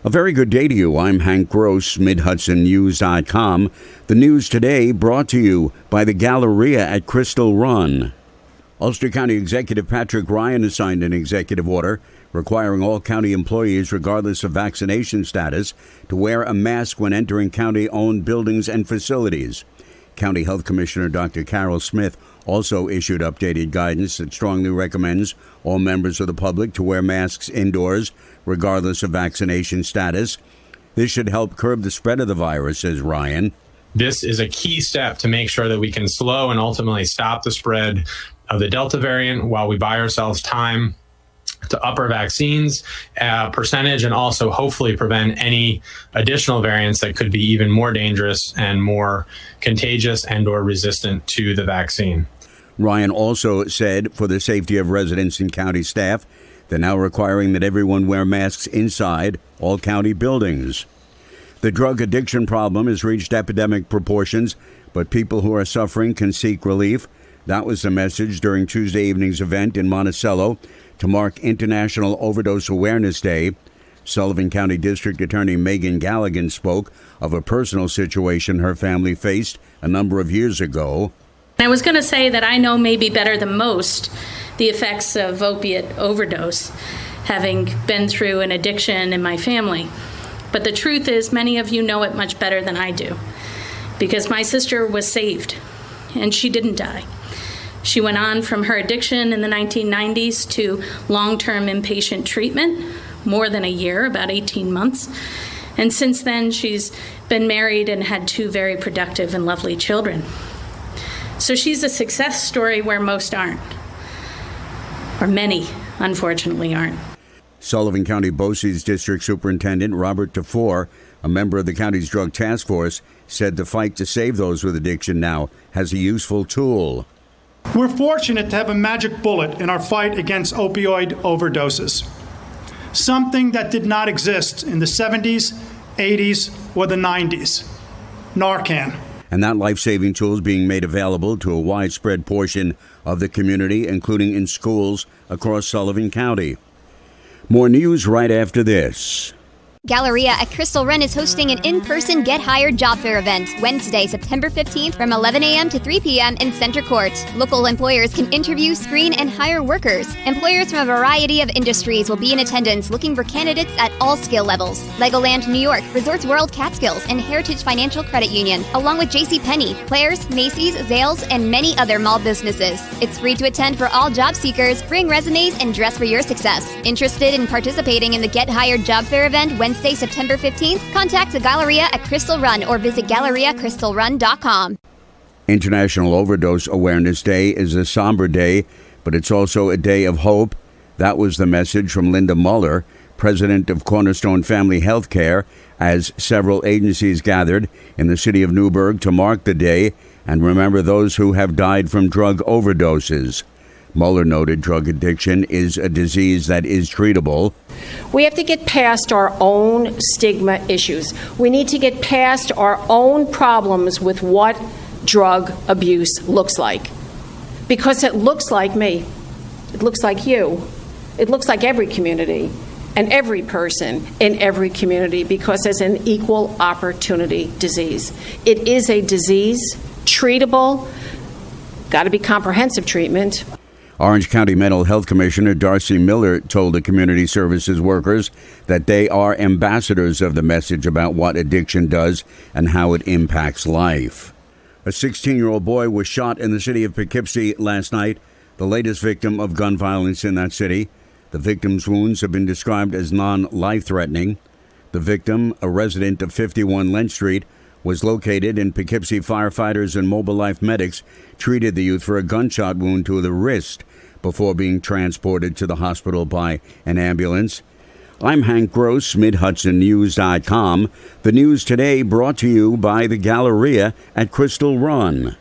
A very good day to you. I'm Hank Gross, Mid-Hudson The news today brought to you by the Galleria at Crystal Run. Ulster County Executive Patrick Ryan has signed an executive order requiring all county employees, regardless of vaccination status, to wear a mask when entering county-owned buildings and facilities. County Health Commissioner Dr. Carol Smith also issued updated guidance that strongly recommends all members of the public to wear masks indoors, regardless of vaccination status. This should help curb the spread of the virus, says Ryan. This is a key step to make sure that we can slow and ultimately stop the spread of the Delta variant while we buy ourselves time to up our vaccines percentage and also hopefully prevent any additional variants that could be even more dangerous and more contagious and or resistant to the vaccine. Ryan also said for the safety of residents and county staff, they're now requiring that everyone wear masks inside all county buildings. The drug addiction problem has reached epidemic proportions, but people who are suffering can seek relief. That was the message during Tuesday evening's event in Monticello to mark International Overdose Awareness Day. Sullivan County District Attorney Megan Galligan spoke of a personal situation her family faced a number of years ago. I was going to say that I know maybe better than most the effects of opiate overdose, having been through an addiction in my family. But the truth is, many of you know it much better than I do, because my sister was saved, and she didn't die. She went on from her addiction in the 1990s to long-term inpatient treatment, more than a year, about 18 months. And since then, she's been married and had 2 very productive and lovely children. So she's a success story where most aren't, or many, unfortunately, aren't. Sullivan County BOCES District Superintendent Robert Tefor, a member of the county's drug task force, said the fight to save those with addiction now has a useful tool. We're fortunate to have a magic bullet in our fight against opioid overdoses, something that did not exist in the 70s, 80s, or the 90s, Narcan. And that life-saving tool is being made available to a widespread portion of the community, including in schools across Sullivan County. More news right after this. Galleria at Crystal Run is hosting an in-person Get Hired job fair event Wednesday, September 15th from 11 a.m. to 3 p.m. in Center Court. Local employers can interview, screen, and hire workers. Employers from a variety of industries will be in attendance looking for candidates at all skill levels. Legoland New York, Resorts World Catskills, and Heritage Financial Credit Union, along with JCPenney, Claire's, Macy's, Zales, and many other mall businesses. It's free to attend for all job seekers. Bring resumes and dress for your success. Interested in participating in the Get Hired job fair event Wednesday, September 15th? Contact the Galleria at Crystal Run or visit GalleriaCrystalRun.com. International Overdose Awareness Day is a somber day, but it's also a day of hope. That was the message from Linda Muller, president of Cornerstone Family Healthcare, as several agencies gathered in the city of Newburgh to mark the day and remember those who have died from drug overdoses. Muller noted drug addiction is a disease that is treatable. We have to get past our own stigma issues. We need to get past our own problems with what drug abuse looks like. Because it looks like me. It looks like you. It looks like every community and every person in every community, because it's an equal opportunity disease. It is a disease, treatable, got to be comprehensive treatment. Orange County Mental Health Commissioner Darcy Miller told the community services workers that they are ambassadors of the message about what addiction does and how it impacts life. A 16-year-old boy was shot in the city of Poughkeepsie last night, the latest victim of gun violence in that city. The victim's wounds have been described as non-life-threatening. The victim, a resident of 51 Lent Street, was located in Poughkeepsie. Firefighters and Mobile Life medics treated the youth for a gunshot wound to the wrist before being transported to the hospital by an ambulance. I'm Hank Gross, MidHudsonNews.com. The news today brought to you by the Galleria at Crystal Run.